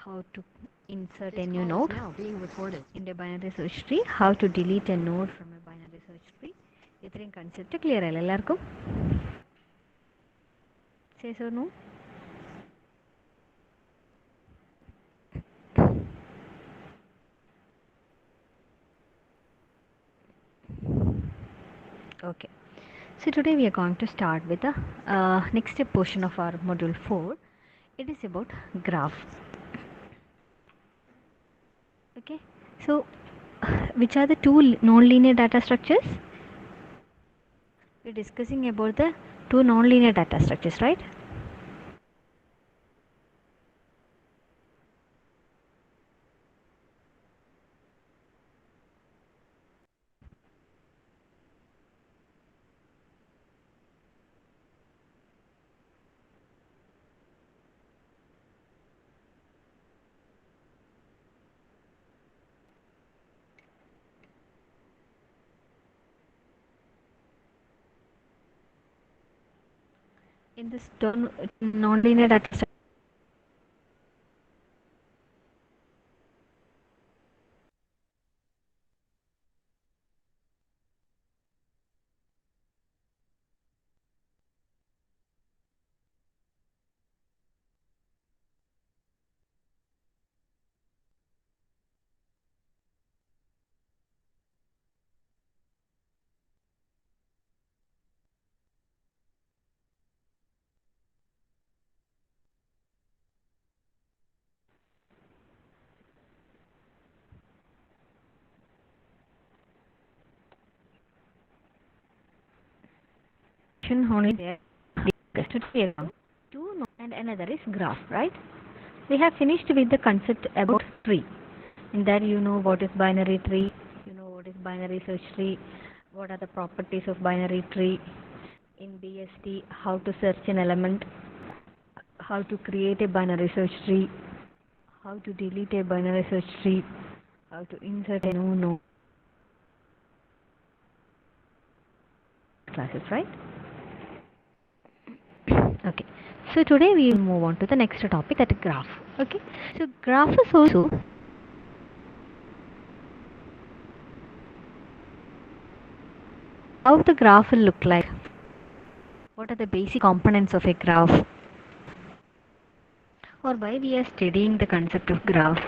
how to insert a This new call is node now being recorded. in a binary search tree, how to delete a node from a binary search tree. ഇത്രയും concept clear അല്ലേ എല്ലാവർക്കും? Say so no? Okay. So today we are going to start with the next portion of our module 4. It is about graph. Okay. So which are the two non-linear data structures? We're discussing about the two non-linear data structures, right? In this non-linear data structure, only there discussed today. Two and another is graph, right? We have finished with the concept about tree. In that you know what is binary tree, you know what is binary search tree, what are the properties of binary tree, in BST, how to search an element, how to create a binary search tree, how to delete a binary search tree, how to insert a new node classes, right? Okay. So today we will move on to the next topic, that graph. Okay. So graph is also how the graph will look like. What are the basic components of a graph? Or why we are studying the concept of graph?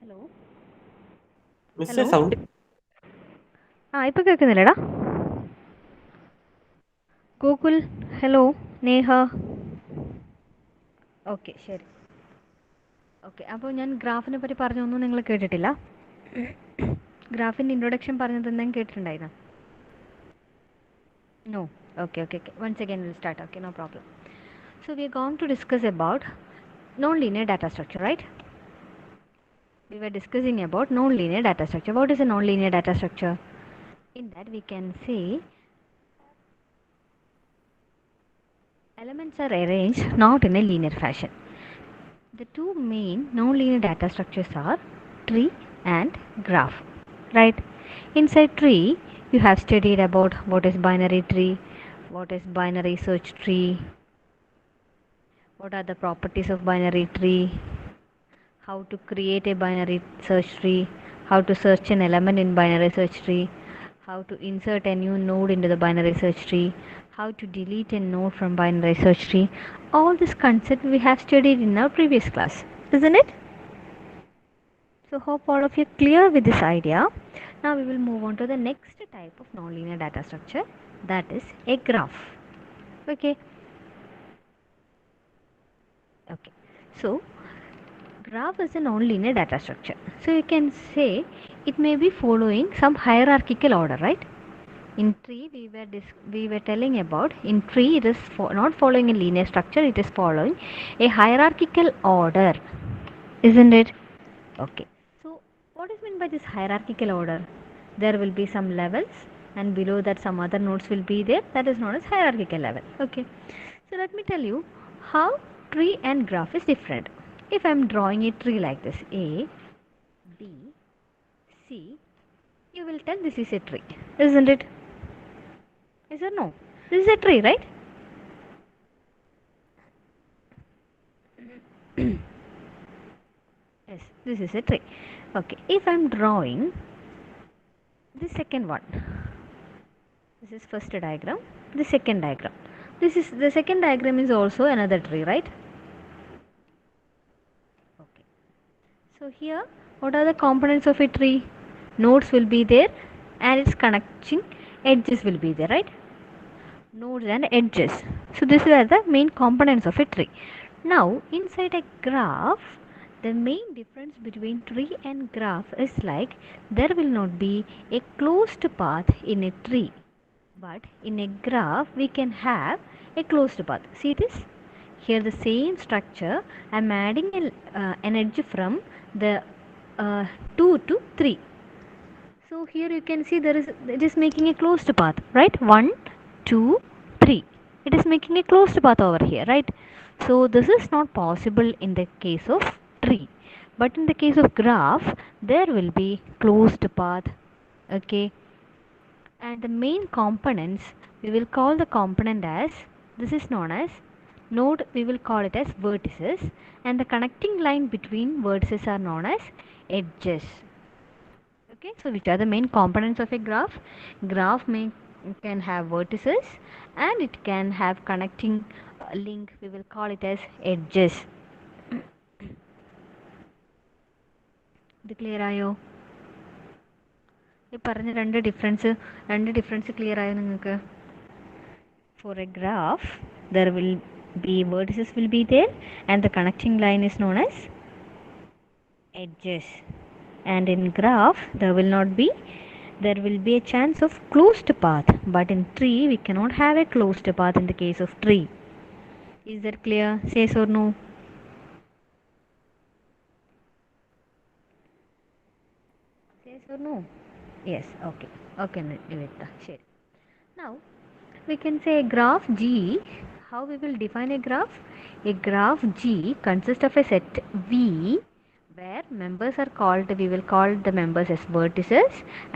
Hello മിസ്സേ hello sound ആ ഇപ്പോൾ കേൾക്കുന്നില്ലടാ. Gokul, hello, Neha. Okay, ശരി. Okay, അപ്പോൾ ഞാൻ ഗ്രാഫിനെ പറ്റി പറഞ്ഞൊന്നും നിങ്ങൾ കേട്ടിട്ടില്ല. ഗ്രാഫിൻ്റെ ഇൻട്രൊഡക്ഷൻ പറഞ്ഞത് എന്തെങ്കിലും കേട്ടിട്ടുണ്ടായിരുന്നോ? No. Okay, okay, okay. Once again we'll start. Okay, no problem. So we are going to discuss about non-linear data structure, right? We were discussing about non-linear data structure. What is a non-linear data structure? In that we can say elements are arranged not in a linear fashion. The two main non-linear data structures are tree and graph, right? Inside tree, you have studied about what is binary tree, what is binary search tree, what are the properties of binary tree, how to create a binary search tree, how to search an element in binary search tree, how to insert a new node into the binary search tree, how to delete a node from binary search tree. All this concept we have studied in our previous class, isn't it? So hope all of you are clear with this idea. Now we will move on to the next type of nonlinear data structure, that is a graph. Okay. Okay. So graph is a non-linear data structure. So you can say it may be following some hierarchical order, right? In tree we were telling about, in tree it is not following a linear structure, it is following a hierarchical order, isn't it? Okay. So what is meant by this hierarchical order? There will be some levels and below that some other nodes will be there, that is known as hierarchical level. Okay. So let me tell you how tree and graph is different. If I am drawing a tree like this, A, B, C, you will tell this is a tree, isn't it? Yes or no? This is a tree, right? Yes, this is a tree. Okay, if I am drawing the second one, this is first diagram, the second diagram. This is the second diagram is also another tree, right? Okay. So here, what are the components of a tree? Nodes will be there and its connecting edges will be there, right? Nodes and edges. So these are the main components of a tree. Now inside a graph, the main difference between tree and graph is like there will not be a closed path in a tree, but in a graph we can have a closed path. See this? Here the same structure, I am adding an edge from the 2 to 3. So here you can see it is making a closed path, right? 1, 2, 3. It is making a closed path over here, right? So this is not possible in the case of tree, but in the case of graph there will be closed path. Okay. And the main components, we will call the component as, this is known as node, we will call it as vertices, and the connecting line between vertices are known as edges. Okay, so which are the main components of a graph? Graph can have vertices and it can have connecting link, we will call it as edges. ഇത് clear ആയോ? ഈ പറഞ്ഞ രണ്ട് difference clear ആയോ നിങ്ങൾക്ക്? For a graph, there will be vertices will be there and the connecting line is known as edges. And in graph there will be a chance of closed path, but in tree we cannot have a closed path in the case of tree. Is that clear? Yes or no? Yes or no? Yes. Okay. Okay, Nivita. Sure. Now we can say a graph G. How we will define a graph? A graph G consists of a set V where members are called, we will call the members as vertices,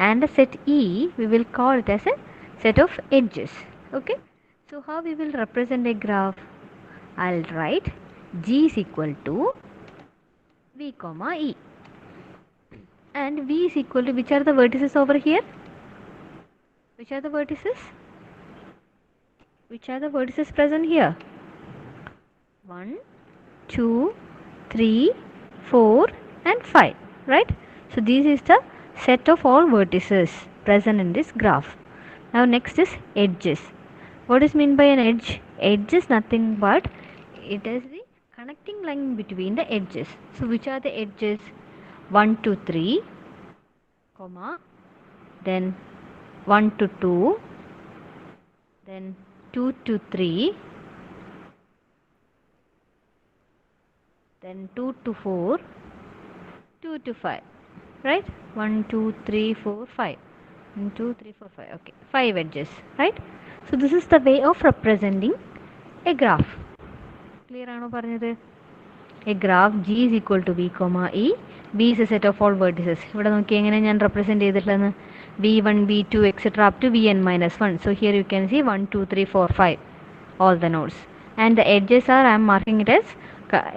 and a set E we will call it as a set of edges. Okay. So how we will represent a graph? I'll write G is equal to V comma E, and V is equal to, which are the vertices over here? Which are the vertices? Which are the vertices present here? 1, 2, 3, 4 and 5, right? So this is the set of all vertices present in this graph. Now next is edges. What is meant by an edge? Edge is nothing but it is the connecting line between the edges. So which are the edges? 1 to 3, comma, then 1 to 2, then 2 to 3, then 2 to 4, 2 to 5, right? 1 2 3 4 5, 1 2 3 4 5, okay, 5 edges, right? So this is the way of representing a graph. Clear ആണോ പറഞ്ഞത്? A graph G is equal to V, E. V is a set of all vertices. ഇവിടെ നോക്കി എങ്ങനെ ഞാൻ represent ചെയ്തിട്ടുള്ളതെന്ന് V1, V2, etc. up to Vn minus 1. So here you can see 1, 2, 3, 4, 5, all the nodes. And the edges are, I am marking it as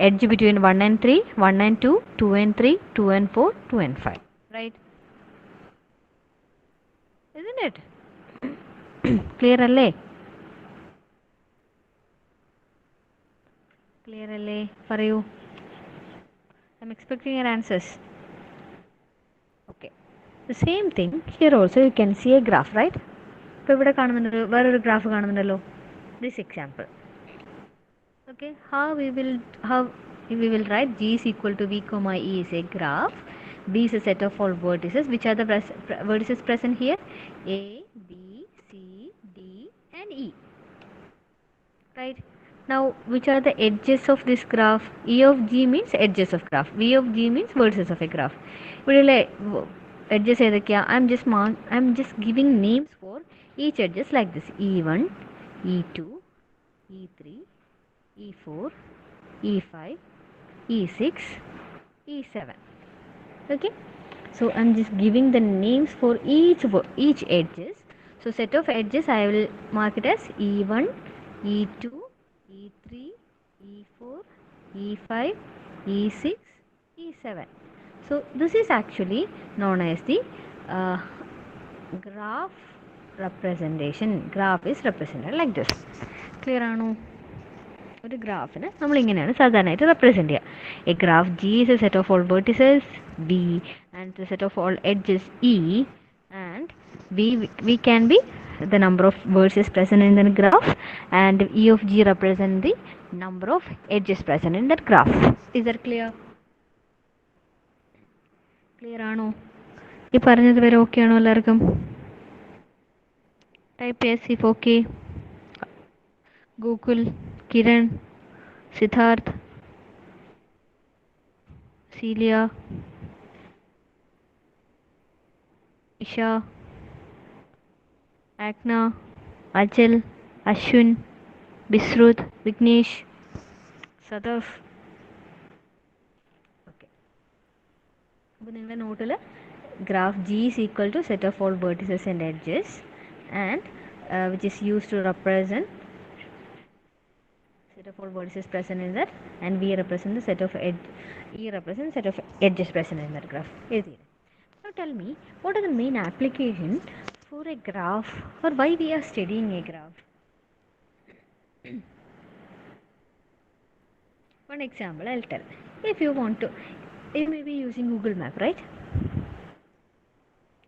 edge between 1 and 3, 1 and 2, 2 and 3, 2 and 4, 2 and 5. Right? Isn't it? Clear അല്ലേ? Clear അല്ലേ? പറയൂ. I'm expecting your answers. Okay. The same thing here also you can see a graph, right? ഇപ്പോൾ ഇവിടെ കാണുന്നുണ്ട് വേറൊരു graph കാണുന്നുണ്ടല്ലോ. This example. Okay, how we will write G is equal to V comma E is a graph. B is a set of all vertices. Which are the vertices present here? A, B, C, D and E. Right? Now which are the edges of this graph? E of G means edges of graph. V of G means vertices of a graph. ഇവിടെയുള്ള edges ഏതൊക്കെയാ? I'm just giving names for each edges like this. E1, E2, E3, E4, E5, E6, E7. Okay, so I'm just giving the names for each edges. So set of edges I will mark it as E1, E2, E3, E4, E5, E6, E7. So this is actually known as the graph representation. Graph is represented like this. Clear ആണോ? ഒരു ഗ്രാഫിനെ നമ്മൾ ഇങ്ങനെയാണ് സാധാരണയായിട്ട് represent ചെയ്യുക. A graph G is a set of all vertices V and the set of all edges E and we can be the number of vertices present in the graph, and E of G represent the number of edges present in that graph. Is that clear? Clear ആണോ? ഈ പറഞ്ഞത് വരെ okay ആണോ എല്ലാവർക്കും? Type yes if okay. Gokul, Kiran, Siddharth, Celia, Isha, Agna, Ajal, Ashwin, Bisruth, Vignesh, Sadaf. Okay, അപ്പോൾ നിങ്ങളുടെ നോട്ടിൽ graph G is equal to set of all vertices and edges, and which is used to represent set of all vertices present in that, and V represent the set of E represents set of edges present in that graph. Now tell me, what are the main applications for a graph, or why we are studying a graph? One example I'll tell. If you want to, you may be using Google Map, right?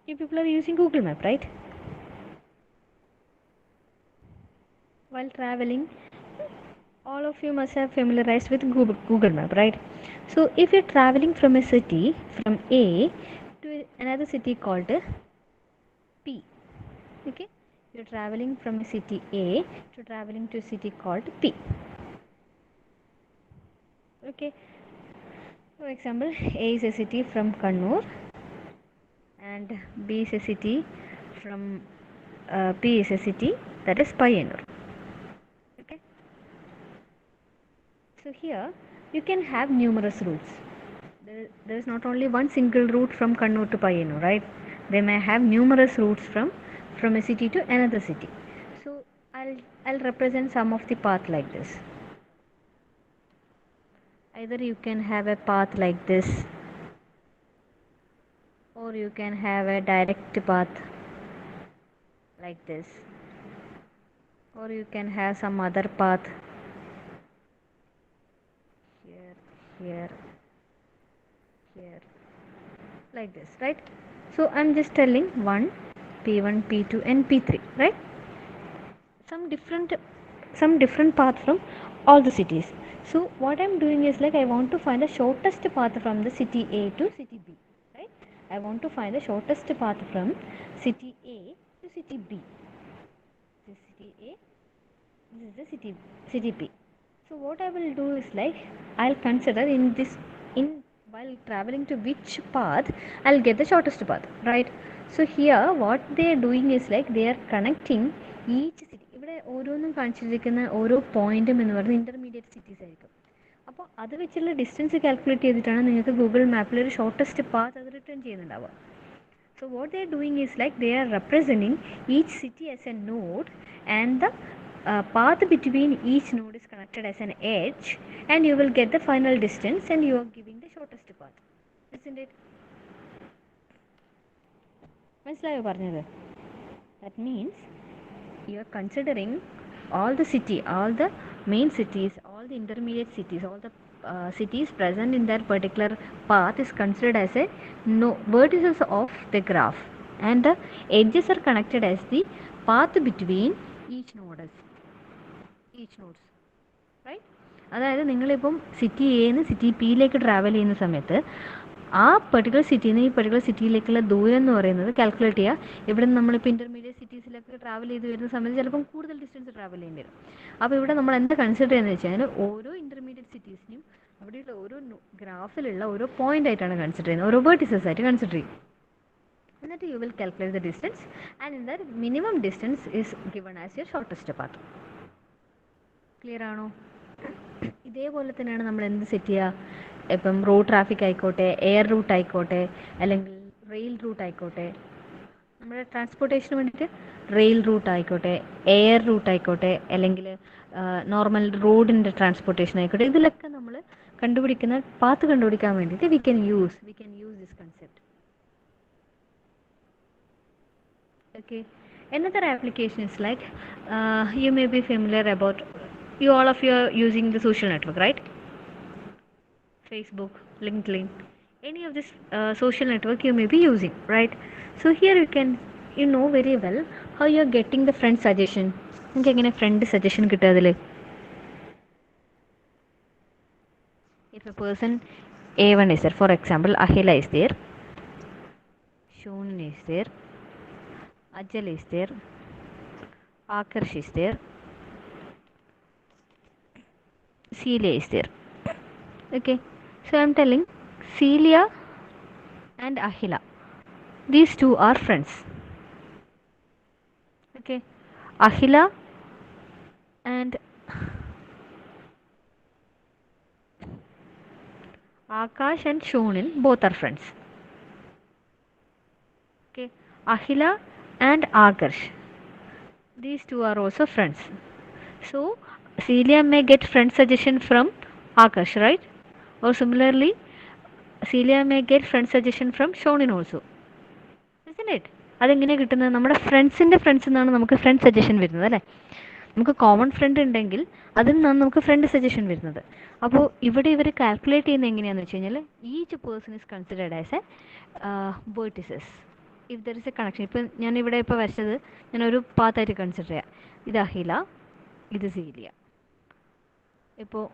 You people are using Google Map, right? While traveling, all of you must have familiarized with Google Map, right? So if you're traveling from a city, from A to another city called P, okay? You're traveling from a city A to traveling to a city called P. Okay. For example, A is a city from Kannur, and B is a city from P is a city that is Payyanur. Okay. So here you can have numerous routes. There is not only one single route from Kannur to Payyanur, right? They may have numerous routes from a city to another city. So I'll represent some of the path like this. Either you can have a path like this, or you can have a direct path like this, or you can have some other path here, here, here, like this, right? So I'm just telling 1, P1, P2 and P3, right? some different some different path from all the cities. So what I'm doing is like I want to find the shortest path from the city A to city B, right? I want to find the shortest path from city A to city B. This is city A, this is the city B. So what I will do is like I'll consider in while traveling to which path I'll get the shortest path, right? So here what they are doing is like they are connecting each city. ഇവിടെ ഓരോന്നും കാണിച്ചിരിക്കുന്ന ഓരോ പോയിന്റും എന്ന് പറയുന്നത് intermediate cities ആയിരിക്കും. അപ്പോൾ അത് വെച്ചുള്ള ഡിസ്റ്റൻസ് കാൽക്കുലേറ്റ് ചെയ്തിട്ടാണ് നിങ്ങൾക്ക് ഗൂഗിൾ മാപ്പിൽ ഒരു ഷോർട്ടസ്റ്റ് പാത്ത് അത് return ചെയ്യുന്നുണ്ടാവുക. So what they are doing is like they are representing each city as a node, and the path between each node is connected as an edge, and you will get the final distance and you are giving the shortest path, isn't it? മനസ്സിലായോ പറഞ്ഞത്? That means you are considering all the city, all the main cities, all the intermediate cities, all the cities present in that particular path is considered as a vertices of the graph, and the edges are connected as the path between each nodes, right? അതായത് നിങ്ങളിപ്പം city എന്ന് city പിയിലേക്ക് travel ചെയ്യുന്ന സമയത്ത് ആ particular സിറ്റിയിൽ നിന്ന് ഈ പെർട്ടിക്കുലർ സിറ്റിയിലേക്കുള്ള ദൂരം എന്ന് പറയുന്നത് കാൽക്കുലേറ്റ് ചെയ്യുക. ഇവിടെ നമ്മളിപ്പോൾ ഇൻ്റർമീഡിയറ്റ് സിറ്റീസിലൊക്കെ ട്രാവൽ ചെയ്ത് വരുന്ന സമയത്ത് ചിലപ്പം കൂടുതൽ ഡിസ്റ്റൻസ് ട്രാവൽ ചെയ്യേണ്ടി വരും. അപ്പോൾ ഇവിടെ നമ്മൾ എന്താ കൺസിഡർ ചെയ്യുന്നത് വെച്ചാൽ ഓരോ ഇൻ്റർമീഡിയറ്റ് സിറ്റീസിനും അവിടെയുള്ള ഓരോ ഗ്രാഫിലുള്ള ഓരോ പോയിന്റ് ആയിട്ടാണ് കൺസിഡർ ചെയ്യുന്നത്, ഓരോ വേർട്ടിസസ് ആയിട്ട് കൺസിഡർ ചെയ്യും. എന്നിട്ട് you will calculate the distance, and in that minimum distance is given as your shortest path. Clear ആണോ? ഇതേപോലെ തന്നെയാണ് നമ്മൾ എന്ത് സെറ്റ് ചെയ്യുക. ഇപ്പം റോഡ് ട്രാഫിക് ആയിക്കോട്ടെ, എയർ റൂട്ട് ആയിക്കോട്ടെ, അല്ലെങ്കിൽ റെയിൽ റൂട്ട് ആയിക്കോട്ടെ, നമ്മുടെ ട്രാൻസ്പോർട്ടേഷന് വേണ്ടിയിട്ട് റെയിൽ റൂട്ട് ആയിക്കോട്ടെ, എയർ റൂട്ട് ആയിക്കോട്ടെ, അല്ലെങ്കിൽ നോർമൽ റോഡിൻ്റെ ട്രാൻസ്പോർട്ടേഷൻ ആയിക്കോട്ടെ, ഇതിലൊക്കെ നമ്മൾ കണ്ടുപിടിക്കുന്ന പാത്ത് കണ്ടുപിടിക്കാൻ വേണ്ടിയിട്ട് we can use this concept. Okay, another application is like you may be familiar about, you all of you are using the social network, right? Facebook, LinkedIn, any of this social network you may be using, right? So here you know very well how you are getting the friend suggestion. നിങ്ങൾക്ക് എങ്ങനെ front suggestion കിട്ടുക അതിൽ? If a person A1 is there, for example Ahila is there, Shonin is there, Ajal is there, Akarsh is there, Celia is there. Okay, so I am telling Celia and Ahila, these two are friends. Okay, Ahila and Akash and Shonin both are friends. Okay, Ahila and Akarsh, these two are also friends. So Celia may get friend suggestion from Akash, right? Or similarly Celia may get friend suggestion from Shonin also, isn't it? അതെങ്ങനെ കിട്ടുന്നത്? നമ്മുടെ ഫ്രണ്ട്സിൻ്റെ ഫ്രണ്ട്സിൽ നിന്നാണ് നമുക്ക് front suggestion വരുന്നത്, അല്ലേ? നമുക്ക് common friend ഉണ്ടെങ്കിൽ അതിൽ നിന്നാണ് നമുക്ക് ഫ്രണ്ട് സജഷൻ വരുന്നത്. അപ്പോൾ ഇവിടെ ഇവർ കാൽക്കുലേറ്റ് ചെയ്യുന്നത് എങ്ങനെയാണെന്ന് വെച്ച് കഴിഞ്ഞാൽ each person is considered as A vertices if there is A connection. ഇപ്പം ഞാനിവിടെ ഇപ്പോൾ വരച്ചത് ഞാനൊരു പാത്തായിട്ട് കൺസിഡർ ചെയ്യാം. ഇത് അഹില, ഇത് സീലിയ. ഇപ്പോൾ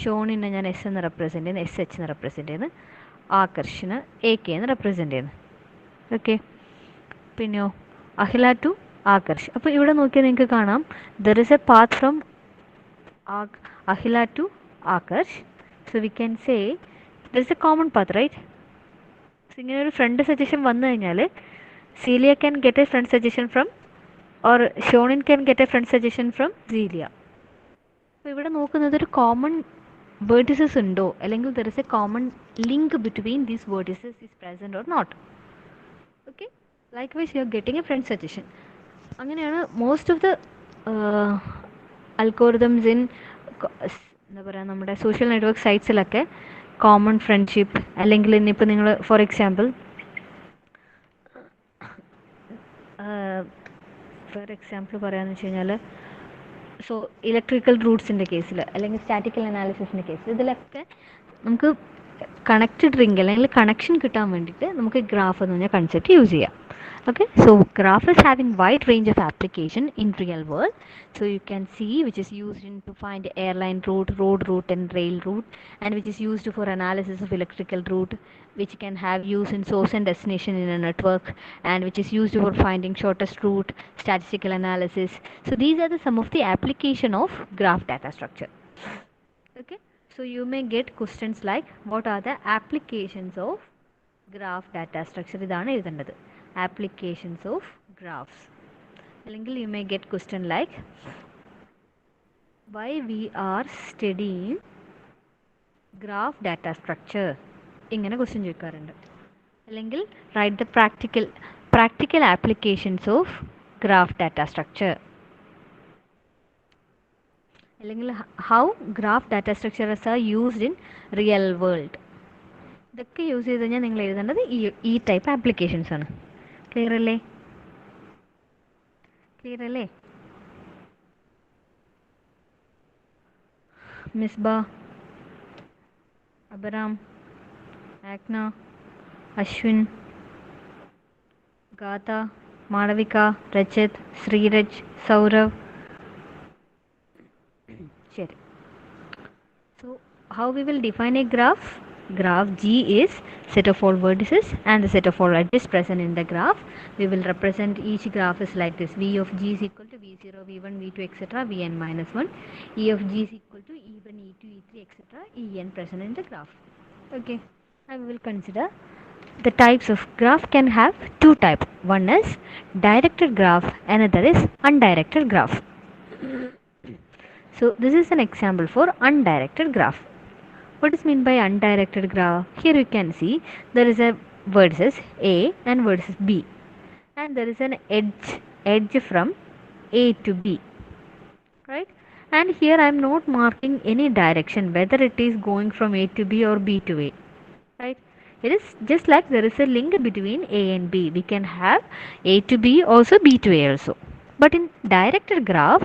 ഷോണിനെ ഞാൻ എസ് എന്ന് റെപ്രസെൻറ്റ് ചെയ്യുന്നു, എസ് എച്ച് എന്ന് റെപ്രസെൻറ്റ് ചെയ്യുന്നു, ആകർഷിന് എ കെ എന്ന് റെപ്രസെൻറ്റ് ചെയ്യുന്നു. ഓക്കെ, പിന്നെയോ അഹില ടു ആകർഷ്. അപ്പോൾ ഇവിടെ നോക്കിയാൽ നിങ്ങൾക്ക് കാണാം there is a path from Ahila to Akarsh. So we can say there is a common path, right? So ഇങ്ങനെ ഒരു ഫ്രണ്ട് സജഷൻ വന്നു കഴിഞ്ഞാൽ Celia can get a friend suggestion from, or ഷോണിൻ can get a friend suggestion from Celia. അപ്പോൾ ഇവിടെ നോക്കുന്നത് ഒരു common vertices ഉണ്ടോ, അല്ലെങ്കിൽ there is a common link between these vertices is present or not. Okay, likewise you are getting a friend suggestion. അങ്ങനെയാണ് most of the algorithms in എന്താ പറയുക നമ്മുടെ സോഷ്യൽ നെറ്റ്വർക്ക് സൈറ്റ്സിലൊക്കെ കോമൺ ഫ്രണ്ട്ഷിപ്പ്, അല്ലെങ്കിൽ ഇന്നിപ്പോൾ നിങ്ങൾ ഫോർ എക്സാമ്പിൾ പറയാമെന്ന് വെച്ച് കഴിഞ്ഞാൽ സോ ഇലക്ട്രിക്കൽ റൂട്ട്സിൻ്റെ കേസിൽ അല്ലെങ്കിൽ സ്റ്റാറ്റിക്കൽ അനാലിസിസിൻ്റെ കേസിൽ ഇതിലൊക്കെ നമുക്ക് കണക്റ്റഡ് റിംഗ് അല്ലെങ്കിൽ കണക്ഷൻ കിട്ടാൻ വേണ്ടിയിട്ട് നമുക്ക് ഗ്രാഫ് എന്ന് പറഞ്ഞ കൺസെപ്റ്റ് യൂസ് ചെയ്യാം. Okay, so graph is having wide range of application in real world. So you can see which is used to find airline route, road route and rail route, and which is used for analysis of electrical route, which can have use in source and destination in a network, and which is used for finding shortest route, statistical analysis. So these are some of the application of graph data structure. Okay, so you may get questions like what are the applications of graph data structure? ഇതാണ് എഴുതേണ്ടത്. Applications of graphs. അല്ലെങ്കിൽ you may get question like why we are studying graph data structure. ഇങ്ങനെ question ചോദിക്കാറുണ്ട്. അല്ലെങ്കിൽ write the practical applications of graph data structure. അല്ലെങ്കിൽ how graph data structures are used in real world. ഇതൊക്കെ use ചെയ്ത് കഴിഞ്ഞാൽ നിങ്ങൾ എഴുതേണ്ടത് ഈ ടൈപ്പ് ആപ്ലിക്കേഷൻസ് ആണ്. ക്ലിയർ അല്ലേ? ക്ലിയർ അല്ലേ? മിസ്ബ, അബറാം, ആഗ്ന, അശ്വിൻ, ഗാഥ, മാളവിക, രജിത്, ശ്രീരജ്, സൗരവ്. ശരി. So how we will define a graph? Graph G is set of all vertices and the set of all edges present in the graph. We will represent each graph is like this. V of G is equal to V0, V1, V2, etc. Vn minus 1. E of G is equal to E1, E2, E3, etc. En present in the graph. Okay. Now we will consider the types of graph can have two types. One is directed graph, another is undirected graph. So this is an example for undirected graph. What is meant by undirected graph? Here you can see there is a vertices A and vertices B, and there is an edge from A to B, right? And here I am not marking any direction whether it is going from A to B or B to A, right? It is just like there is a link between A and B. We can have A to B also, B to A also. But in directed graph,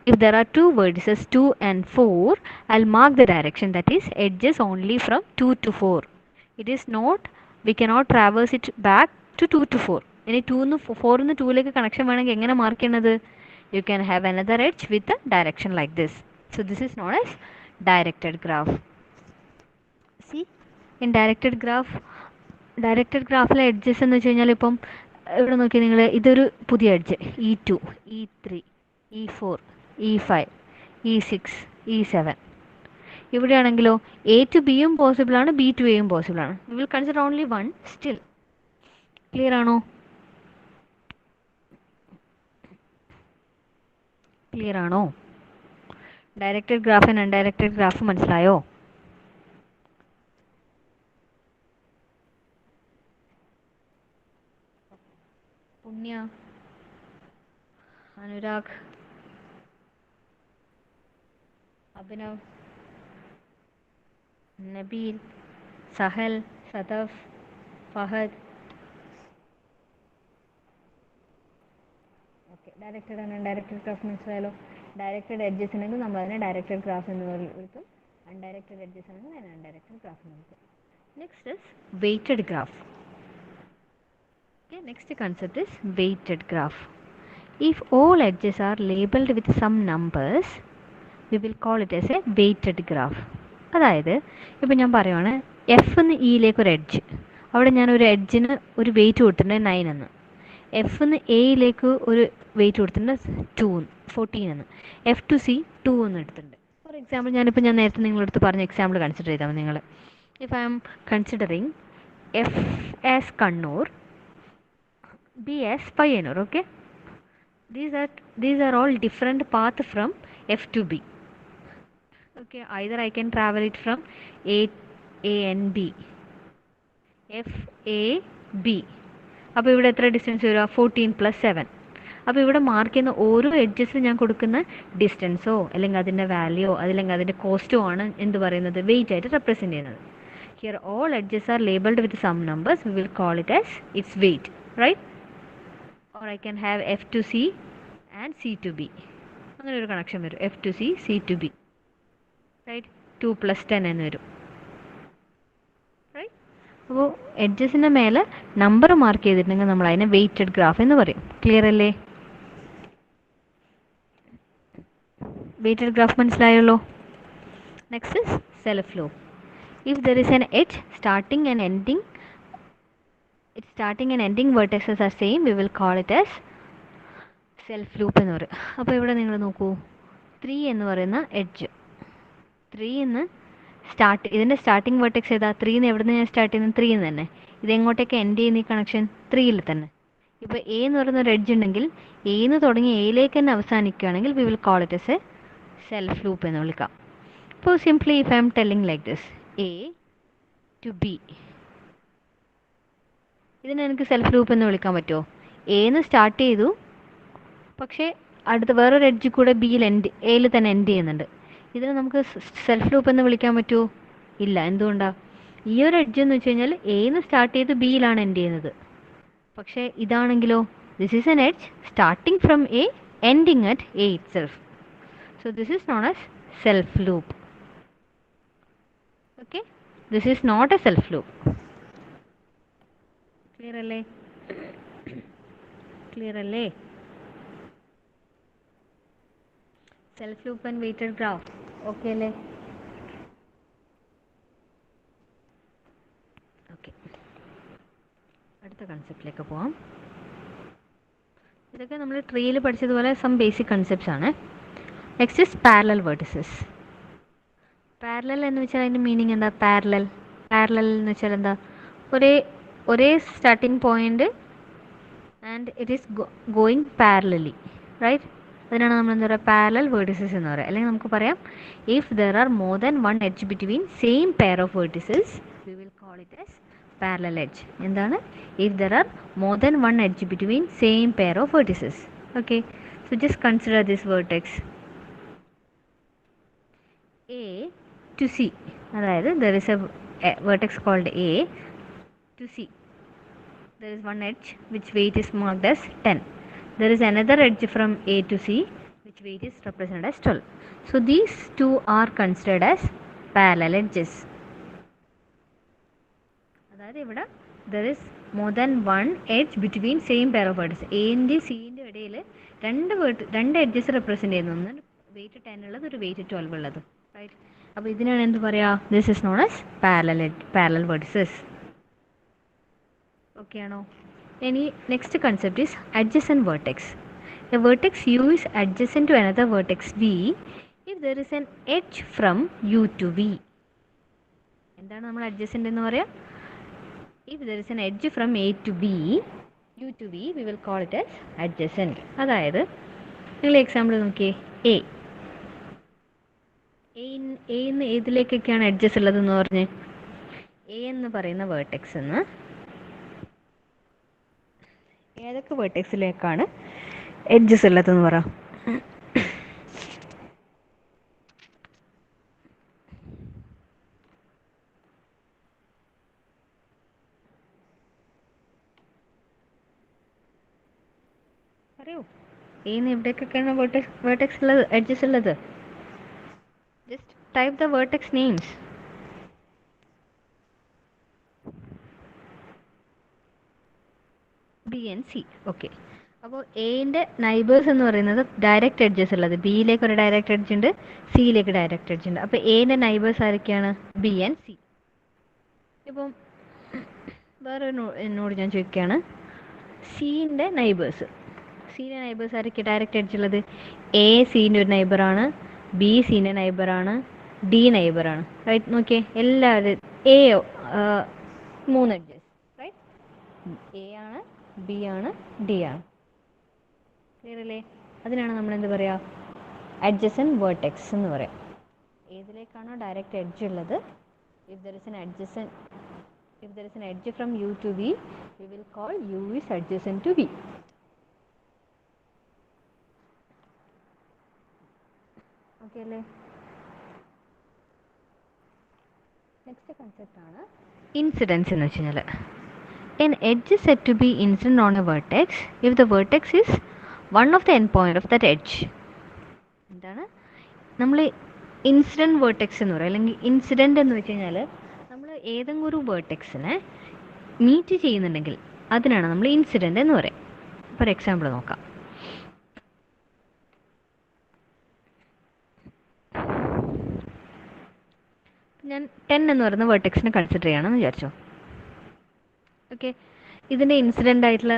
if there are two vertices 2 and 4, I'll mark the direction, that is edges only from 2 to 4. It is not, we cannot traverse it back to 2 to 4. ഇനി 2 4 നിന്ന് 2ലേക്ക് connection വേണമെങ്കിൽ എങ്ങനെ mark ചെയ്യുന്നത്? You can have another edge with a direction like this. So this is known as directed graph. See, in directed ഗ്രാഫിലെ edges എന്ന് വെച്ച് കഴിഞ്ഞാൽ ഇപ്പം ഇവിടെ നോക്കി നിങ്ങൾ, ഇതൊരു പുതിയ edge E2, E3, E4, E5, E6, E7. ഇവിടെയാണെങ്കിലോ A to B യും പോസിബിൾ ആണ്, B to A യും പോസിബിൾ ആണ്. We will consider only one still. Clear ആണോ? ക്ലിയർ ആണോ? Directed graph and undirected graph മനസ്സിലായോ? Punya, Anurag, Abhinav, Nabeel, Sahal, Sadaf, Fahad. Okay, directed and undirected graph മനസ്സിലായല്ലോ. Directed edges ഉണ്ടെങ്കിൽ നമ്മൾ അതിനെ ഡയറക്റ്റഡ് ഗ്രാഫ് എന്ന് വിളിക്കും. അൺഡയറക്റ്റഡ് എഡ്ജസ് ആണെങ്കിൽ അതിനെ അൺഡയറക്റ്റഡ് ഗ്രാഫ് എന്ന് വിളിക്കും. Next is weighted graph. Okay, next concept is weighted graph. If all edges are labeled with some numbers, we will call it as a weighted graph. അതായത് ഇപ്പം ഞാൻ പറയുവാണ് എഫ് എന്ന് ഇയിലേക്ക് ഒരു എഡ്ജ്, അവിടെ ഞാൻ ഒരു എഡ്ജിന് ഒരു വെയിറ്റ് കൊടുത്തിട്ടുണ്ട് 9 എന്ന്. എഫ് എന്ന് എയിലേക്ക് ഒരു വെയിറ്റ് കൊടുത്തിട്ടുണ്ട് 14 എന്ന്. എഫ് ടു സി 2 എന്ന് എടുത്തിട്ടുണ്ട്. ഫോർ എക്സാമ്പിൾ ഞാൻ നേരത്തെ നിങ്ങളടുത്ത് പറഞ്ഞ എക്സാമ്പിൾ കൺസിഡർ ചെയ്താൽ നിങ്ങൾ, if I am considering F as Kannur, B as Payyanur. Okay, these are all different path from F to B. Okay, either I can travel it from A and B, F A B. അപ്പോൾ ഇവിടെ എത്ര distance വരിക? 14 + 7. അപ്പോൾ ഇവിടെ mark ചെയ്യുന്ന ഓരോ എഡ്ജസിൽ ഞാൻ കൊടുക്കുന്ന ഡിസ്റ്റൻസോ അല്ലെങ്കിൽ അതിൻ്റെ വാല്യോ അല്ലെങ്കിൽ അതിൻ്റെ കോസ്റ്റോ ആണ് എന്ത് പറയുന്നത്? വെയിറ്റ് ആയിട്ട് റെപ്രസെൻറ്റ് ചെയ്യുന്നത്. Here all edges are labelled with some numbers. We will call it as its weight, right? Or I can have F to C and C to B. അങ്ങനെ ഒരു കണക്ഷൻ വരും. F to C, C to B, right? 2 + 10 എന്ന് വരും. അപ്പോൾ എഡ്ജസിൻ്റെ മേലെ number mark ചെയ്തിട്ടുണ്ടെങ്കിൽ നമ്മൾ അതിനെ വെയ്റ്റഡ് ഗ്രാഫ് എന്ന് പറയും. ക്ലിയർ അല്ലേ? വെയ്റ്റഡ് ഗ്രാഫ് മനസ്സിലായല്ലോ. Next is self loop. If there is an edge starting and ending vertices are same, we will call it as self loop എന്ന് പറയും. അപ്പോൾ ഇവിടെ നിങ്ങൾ നോക്കൂ, 3 എന്ന് പറയുന്ന എഡ്ജ്, 3 എന്ന് ഇതിൻ്റെ സ്റ്റാർട്ടിങ് വെർട്ടെക്സ് ഏതാ? 3 എവിടെ നിന്ന് ഞാൻ സ്റ്റാർട്ട് ചെയ്യുന്നത്? 3 തന്നെ. ഇതെങ്ങോട്ടേക്ക് എൻഡ് ചെയ്യുന്ന ഈ കണക്ഷൻ 3യിൽ തന്നെ. ഇപ്പോൾ എ എന്ന് പറയുന്ന ഒരു എഡ്ജ് ഉണ്ടെങ്കിൽ എന്ന് തുടങ്ങി എയിലേക്ക് തന്നെ അവസാനിക്കുകയാണെങ്കിൽ we will call it as a self loop എന്ന് വിളിക്കാം. ഇപ്പോൾ simply if I am telling like this, A to B, ഇതിനെ എനിക്ക് സെൽഫ് ലൂപ്പ് എന്ന് വിളിക്കാൻ പറ്റുമോ? എന്ന് സ്റ്റാർട്ട് ചെയ്തു, പക്ഷേ അടുത്ത വേറൊരു എഡ്ജ് കൂടെ എയിൽ തന്നെ എൻഡ് ചെയ്യുന്നുണ്ട്. ഇതിനെ നമുക്ക് സെൽഫ് ലൂപ്പ് എന്ന് വിളിക്കാൻ പറ്റുമോ? ഇല്ല. എന്തുകൊണ്ടാണ്? ഈ ഒരു എഡ്ജ് എന്ന് വെച്ച് കഴിഞ്ഞാൽ എന്ന് സ്റ്റാർട്ട് ചെയ്ത് ബിയിലാണ് എൻഡ് ചെയ്യുന്നത്. പക്ഷേ ഇതാണെങ്കിലോ, this is an edge starting from A ending at A itself. So this is known as self loop. Okay, this is not a self loop. Clear അല്ലേ? ക്ലിയർ അല്ലേ? Self loop and weighted graph okay അല്ലേ? Okay, അടുത്ത കൺസെപ്റ്റിലേക്ക് പോവാം. ഇതൊക്കെ നമ്മൾ ട്രീയിൽ പഠിച്ചതുപോലെ സം ബേസിക് കൺസെപ്റ്റ്സ് ആണ്. Next is parallel vertices. Parallel എന്ന് വെച്ചാൽ അതിൻ്റെ മീനിങ് എന്താ? പാരലൽ എന്ന് വെച്ചാൽ എന്താ? ഒരേ starting point and it is going parallelly, right? അതിനാണ് നമ്മൾ എന്താ പറയുക? പാരലൽ വെർട്ടിസസ് എന്ന് പറയുക. അല്ലെങ്കിൽ നമുക്ക് പറയാം, if there are more than one edge between same pair of vertices we will call it as parallel edge. എന്താണ്? If there are more than one edge between same pair of vertices. Okay, so just consider this vertex A to C. അതായത് there is a vertex called A to C. There is one edge which weight is marked as 10. There is another edge from A to C which weight is represented as 12. So these two are considered as parallel edges. അതായത് ഇവിടെ there is more than one edge between same pair of vertices. A ൻ്റെ C ൻ്റെ ഇടയിൽ രണ്ട് edges represent ചെയ്യുന്നു. ഒന്ന് wait 10 ഉള്ളത്, ഒരു വെയിറ്റ് 12 ഉള്ളത്, റൈറ്റ്? അപ്പോൾ ഇതിനാണ് എന്ത് പറയുക? This is known as parallel vertices. Okay ആണോ? ഇനി next concept is adjacent vertex. A vertex U is adjacent to another vertex V if there is an edge from U to V. എന്താണ് നമ്മൾ adjacent എന്ന് പറയാം? If there is an edge from A to B, U to V, we will call it as adjacent. അതായത് നിങ്ങൾ example നോക്കിയേ, എന്ന് ഏതിലേക്കൊക്കെയാണ് edges ഉള്ളതെന്ന് പറഞ്ഞ്? എ എന്ന് പറയുന്ന വേർട്ടെക്സ് എന്ന് ഏതൊക്കെ വേർട്ടെക്സിലേക്കാണ് എഡ്ജസ് ഉള്ളതെന്ന് പറ? പറയൂ, എന്ന് എവിടേക്കൊക്കെയാണ് വേർട്ടെക്സ് ഉള്ളത്, എഡ്ജസ് ഉള്ളത്? Just type the vertex names. B and C. Okay, അപ്പോൾ എന്റെ നൈബേഴ്സ് എന്ന് പറയുന്നത് ഡയറക്റ്റ് എഡ്ജസ് ഉള്ളത്. ബിയിലേക്ക് ഒരു ഡയറക്റ്റ് എഡ്ജ് ഉണ്ട്, സിയിലേക്ക് ഡയറക്റ്റ് എഡ്ജ് ഉണ്ട്. അപ്പോൾ എന്റെ നൈബേഴ്സ് ആരൊക്കെയാണ്? B and C. ഇപ്പം വേറെ എന്നോട് ഞാൻ ചോദിക്കുകയാണ്, സിന്റെ നൈബേഴ്സ് ആരൊക്കെ ഡയറക്റ്റ് എഡ്ജ് ഉള്ളത്? എ സിന്റെ ഒരു നൈബറാണ്, ബി സിന്റെ നൈബറാണ്, ഡി നൈബറാണ്, റൈറ്റ്? നോക്കിയേ, എല്ലാവരും എ 3 എഡ്ജസ്, റൈറ്റ്? എ ആണ്, ബി ആണ്, ഡി ആണ്. ക്ലിയർ അല്ലേ? അതിനാണ് നമ്മൾ എന്ത് പറയുക? adjacent vertex എന്ന് പറയാം. ഏതിലേക്കാണോ ഡയറക്റ്റ് എഡ്ജ് ഉള്ളത്, if there is an edge from U to V, we will call U is adjacent to V. Okay അല്ലേ? നെക്സ്റ്റ് കൺസെപ്റ്റ് ആണ് ഇൻസിഡൻസ് എന്ന് വെച്ച് കഴിഞ്ഞാൽ. An edge is said to be incident on a vertex if the vertex is one of the endpoint of that edge. എന്താണ് നമ്മൾ incident vertex എന്ന് പറയുക? അല്ലെങ്കിൽ ഇൻസിഡൻറ്റ് എന്ന് വെച്ച് കഴിഞ്ഞാൽ നമ്മൾ ഏതെങ്കിലും ഒരു വേർട്ടെക്സിനെ മീറ്റ് ചെയ്യുന്നുണ്ടെങ്കിൽ അതിനാണ് നമ്മൾ ഇൻസിഡൻ്റ് എന്ന് പറയും. ഫോർ എക്സാമ്പിൾ നോക്കാം. ഞാൻ 10 എന്ന് പറയുന്ന വേർട്ടെക്സിനെ കൺസിഡർ ചെയ്യണമെന്ന് വിചാരിച്ചോ. ഓക്കെ, ഇതിൻ്റെ ഇൻസിഡൻ്റ് ആയിട്ടുള്ള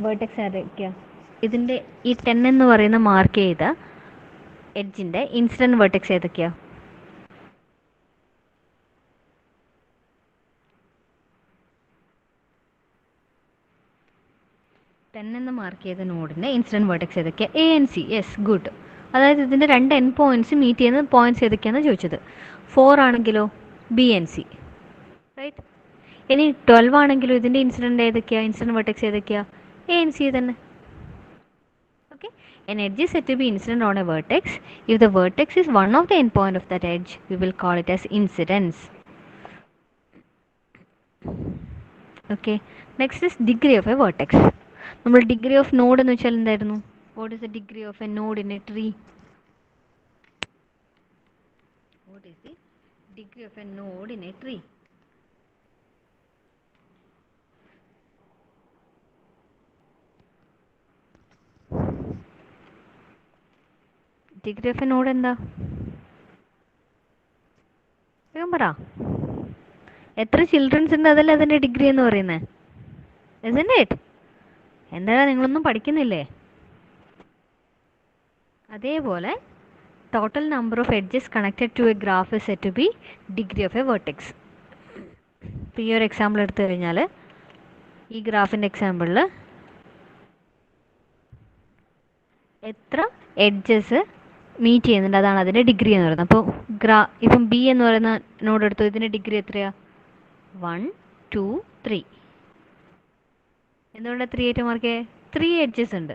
വേർട്ടെക്സ് ആരൊക്കെയാണ്? ഇതിൻ്റെ ഈ 10 എന്ന് പറയുന്ന മാർക്ക് ചെയ്ത എഡ്ജിൻ്റെ ഇൻസിഡൻറ്റ് വേർട്ടെക്സ് ഏതൊക്കെയാണ്? എന്ന് മാർക്ക് ചെയ്ത നോഡിൻ്റെ ഇൻസിഡൻറ്റ് വേർട്ടെക്സ് ഏതൊക്കെയാണ്? A and C. Yes, good. അതായത് ഇതിൻ്റെ രണ്ട് എൻ പോയിൻറ്റ്സ് മീറ്റ് ചെയ്യുന്ന പോയിൻറ്റ്സ് ഏതൊക്കെയാണെന്ന് ചോദിച്ചത്. 4 ആണെങ്കിലോ ബി ആൻഡ് സി, റൈറ്റ്. ഇനി 12 ആണെങ്കിലോ ഇതിൻ്റെ ഇൻസിഡൻറ്റ് ഏതൊക്കെയാണ്? ഇൻസിഡൻറ്റ് വേർട്ടെക്സ് ഏതൊക്കെയാണ്? എ ആൻഡ് സി തന്നെ. Okay, an edge is said to be incident on a vertex if the vertex is one of the endpoint of that edge. We will call it as incidence. Okay, next is degree of a vertex. നമ്മൾ degree of node എന്ന് വെച്ചാൽ എന്തായിരുന്നു? What is the degree of A node in A tree? What is the degree of A node in A tree? Degree of A node എന്താ? വേഗം പറ. എത്ര children's ഉണ്ട് അതല്ലേ അതിൻ്റെ ഡിഗ്രി എന്ന് പറയുന്നത്. isn't it? എന്താ നിങ്ങളൊന്നും പഠിക്കുന്നില്ലേ? അതേപോലെ total number of edges connected to a graph is said to be degree of a vertex. ഇപ്പോൾ ഈ ഒരു എക്സാമ്പിൾ എടുത്തു കഴിഞ്ഞാൽ ഈ ഗ്രാഫിൻ്റെ എക്സാമ്പിളിൽ എത്ര എഡ്ജസ് മീറ്റ് ചെയ്യുന്നുണ്ട് അതാണ് അതിൻ്റെ ഡിഗ്രി എന്ന് പറയുന്നത്. അപ്പോൾ ഇപ്പം ബി എന്ന് പറയുന്ന നോഡ് എടുത്തു, ഇതിൻ്റെ ഡിഗ്രി എത്രയാണ്? 1 2 3. എന്തുകൊണ്ടാണ് 3 ആയിട്ട് മാർക്ക് ചെയ്യുക? 3 എഡ്ജസ് ഉണ്ട്.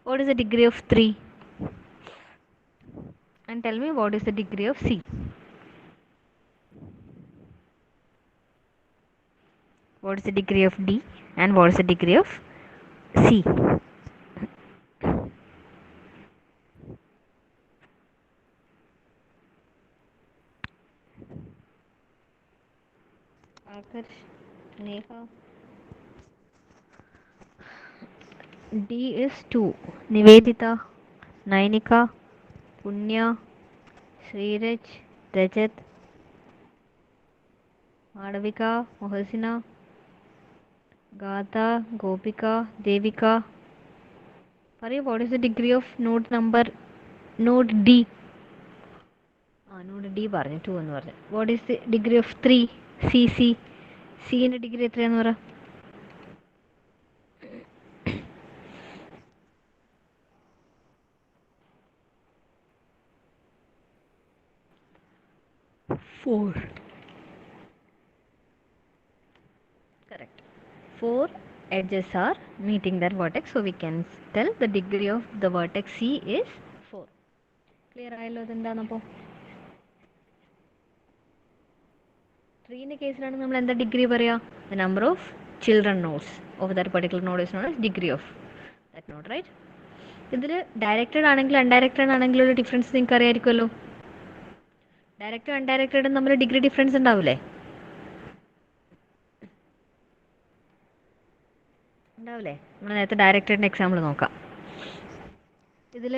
What is the degree of 3? And tell me what is the degree of C? What is the degree of D and what is the degree of C? Akarsh, Neha. D is 2. Nivedita, Nainika, Punya, Sriraj, Rajat, Madhavika, Mohasina, Gata, Gopika, Devika. Pari, what is the degree of node number? Node D. Node D പറഞ്ഞു 2 എന്ന് പറഞ്ഞു. What is the degree of 3? CC. C ന്റെ degree എത്രയാന്ന് പറ? 4. Correct. 4 edges are meeting that vertex, so we can tell the degree of the vertex C is 4. Clear ആയല്ലോ? അതെന്താണപ്പോൾ? ട്രീൻ്റെ കേസിലാണ് നമ്മൾ എന്താ ഡിഗ്രി പറയുക? The number of children nodes of that particular node is known as degree of that node, right? ഇതിൽ directed ആണെങ്കിലും undirected ആണെങ്കിലും ഒരു difference നിങ്ങൾക്ക് അറിയാമായിരിക്കുമല്ലോ. ഡയറക്റ്റഡ് അൺഡയറക്റ്റഡും തമ്മിൽ ഡിഗ്രി ഡിഫറൻസ് ഉണ്ടാവില്ലേ? ഉണ്ടാവില്ലേ? നമ്മൾ നേരത്തെ ഡയറക്റ്റഡിൻ്റെ എക്സാമ്പിൾ നോക്കാം. ഇതിൽ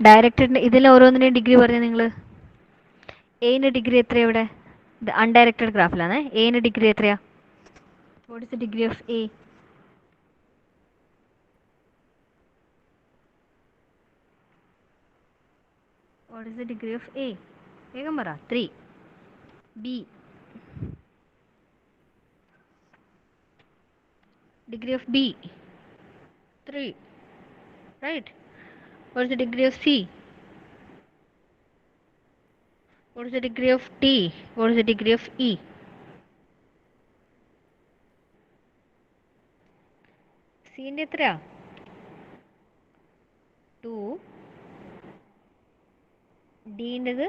ഡയറക്റ്റഡിൻ്റെ ഇതിൽ ഓരോന്നിൻ്റെയും ഡിഗ്രി പറഞ്ഞാൽ നിങ്ങൾ എയുടെ ഡിഗ്രി എത്രയാണ്? ഇവിടെ അൺഡയറക്റ്റഡ് ഗ്രാഫിലാണ്. എയുടെ ഡിഗ്രി എത്രയാ? What is the degree of A? What is the degree of A? വേഗം പറ. 3. B degree of B 3, right? What is the degree of C? What is the degree of D? What is the degree of E? C ന്റെ എത്രയാ? 2. D ൻ്റെത്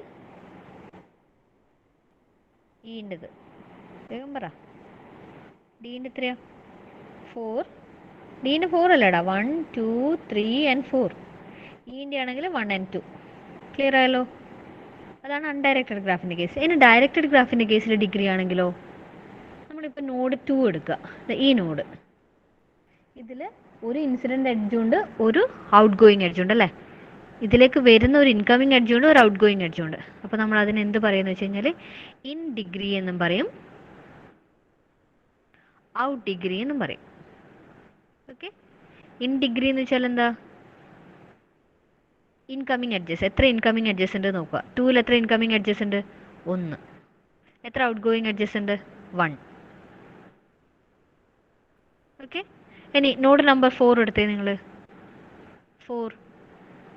E ൻ്റെത് വേഗം പറ. D ൻ്റെ എത്രയാ? 4. D ൻ്റെ 4 അല്ലേടാ? 1 2 3 and 4. E ൻ്റെ ആണെങ്കിൽ 1 and 2. ക്ലിയർ ആയല്ലോ? അതാണ് അൺഡയറക്റ്റഡ് ഗ്രാഫിൻ്റെ കേസ്. ഇനി ഡയറക്റ്റഡ് ഗ്രാഫിൻ്റെ കേസിൽ ഡിഗ്രി ആണെങ്കിലോ, നമ്മളിപ്പോൾ നോഡ് 2 എടുക്കുക. ഈ നോഡ്, ഇതിൽ ഒരു ഇൻസിഡൻറ്റ് എഡ്ജുണ്ട്, ഒരു ഔട്ട് ഗോയിങ് എഡ്ജുണ്ട് അല്ലേ. ഇതിലേക്ക് വരുന്ന ഒരു ഇൻകമിങ് എഡ്ജുണ്ട്, ഒരു ഔട്ട് ഗോയിങ് എഡ്ജുണ്ട്. അപ്പോൾ നമ്മൾ അതിന് എന്ത് പറയുന്നത് വെച്ച് കഴിഞ്ഞാൽ ഇൻ ഡിഗ്രി എന്നും പറയും, ഔട്ട് ഡിഗ്രി എന്നും പറയും. ഓക്കെ, ഇൻ ഡിഗ്രി എന്ന് വെച്ചാൽ എന്താ? Incoming edges. എത്ര ഇൻകമിങ് എഡ്ജസ് ഉണ്ട് നോക്കുക. 2ൽ എത്ര ഇൻകമിങ് എഡ്ജസ് ഉണ്ട്? 1. എത്ര ഔട്ട് ഗോയിങ് എഡ്ജസ് ഉണ്ട്? 1. ഓക്കെ, ഇനി നോഡ് നമ്പർ 4 എടുത്തേ നിങ്ങൾ. 4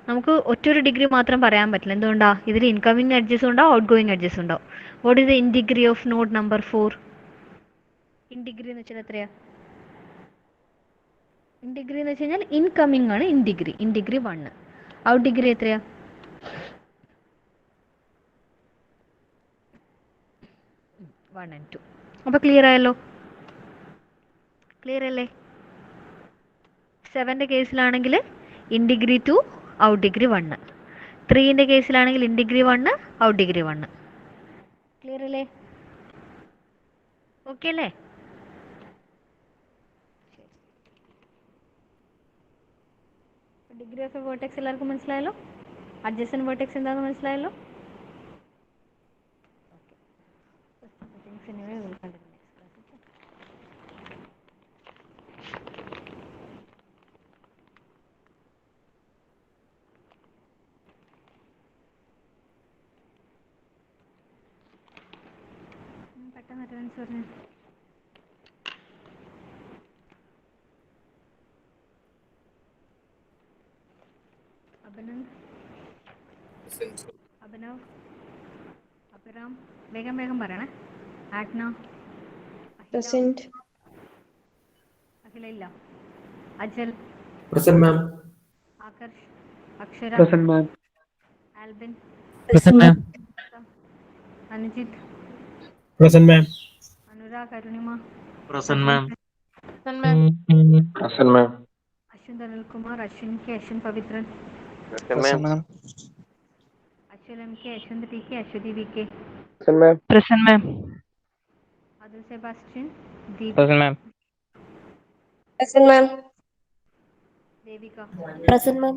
നമുക്ക് ഒറ്റൊരു ഡിഗ്രി മാത്രം പറയാൻ പറ്റില്ല. എന്തുകൊണ്ടാ? ഇതിൽ ഇൻകമിങ് എഡ്ജസ് ഉണ്ടാവും, ഔട്ട് ഗോയിങ് എഡ്ജസ് ഉണ്ടാവും. What is the in degree of node number 4? In degree എന്ന് വെച്ചാൽ എത്രയാ? ഇൻ ഡിഗ്രി എന്ന് വെച്ച് കഴിഞ്ഞാൽ ഇൻകമിങ് ആണ് in degree. In degree 1. Out degree എത്രയാ? 1 and 2. അപ്പോൾ ക്ലിയർ ആയല്ലോ? ക്ലിയർ അല്ലേ? 7ൻ്റെ കേസിലാണെങ്കിൽ ഇൻ ഡിഗ്രി 2, ഔട്ട് ഡിഗ്രി 1. 3ൻ്റെ കേസിലാണെങ്കിൽ in degree 1, out degree 1. Clear അല്ലേ? ഓക്കെ അല്ലേ? ഡിഗ്രി ഓഫ് എ വേർട്ടെക്സ് എല്ലാവർക്കും മനസ്സിലായല്ലോ? അഡ്ജസൻറ്റ് വേർട്ടെക്സ് എന്താണെന്ന് മനസ്സിലായല്ലോ? പെട്ടെന്ന് അറ്റൻഡൻസ് പറഞ്ഞു. അഭിനവ്, അഭിറാം, വേഗം വേഗം പറയണേ. ആഗ്ന, Present. അഖില ഇല്ല. Agile, Present, ma'am. ആകർഷ്, Akshara, Present, ma'am. Albin, Present, ma'am. Anujith, Present, ma'am. Anurag, Arunima, Present, ma'am. Present, ma'am. Present, ma'am. Ashwin Dhanalkumar, Ashwin K, Ashwin Pavithran, Present, ma'am. Ashwal M K, Ashwanth T K, Aswathi V K, Present, ma'am. Present, ma'am. Athul Sebastian, Deep, Present, ma'am. Present, ma'am. Devika, Present, ma'am.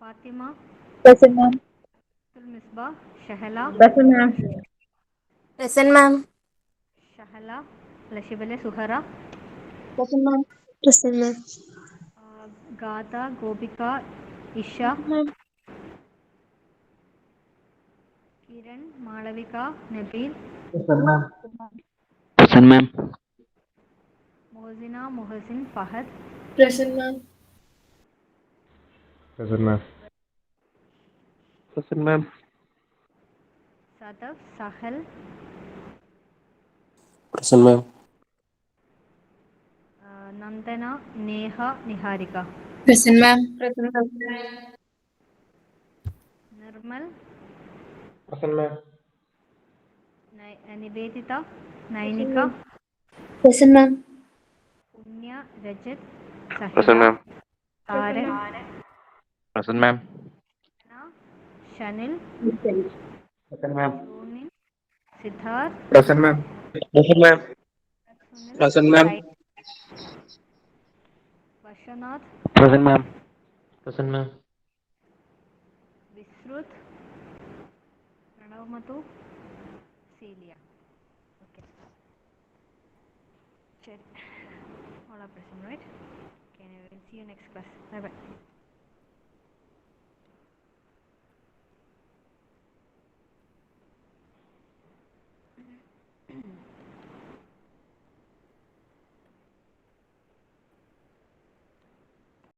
Fathima, Present, ma'am. Misba, Shahala, Present, ma'am. Present, ma'am. Shahala, ലഷിബലെ, Suhara, Present, ma'am. Present, ma'am. Gatha, Gopika, Isha, Kiran, Malavika, Nabeel, Present, ma'am. Present, ma'am. Mosina, Muhsin, Fahad, Present, ma'am. Present, ma'am. Present, ma'am. Sadaf, Sahal, Present, ma'am. Nandana, Neha, Niharika, Present, ma'am. Present, ma'am. Nirmal, Present, ma'am. Niveditha, Nainika, Present, ma'am. പുണ്യ, Rajat, Present, Sahila, ma'am. Tharan, Present, ma'am. Shanil, Present, ma'am. Shonin, Siddharth, Present, ma'am. Present, ma'am. Sunil, Present, ma'am. Vashanath, Present, ma'am. Present, ma'am. Vishruth, Pranav Madhu, Celia. Okay, ശരി. All are present, right? Okay, I will see you next class. Bye bye.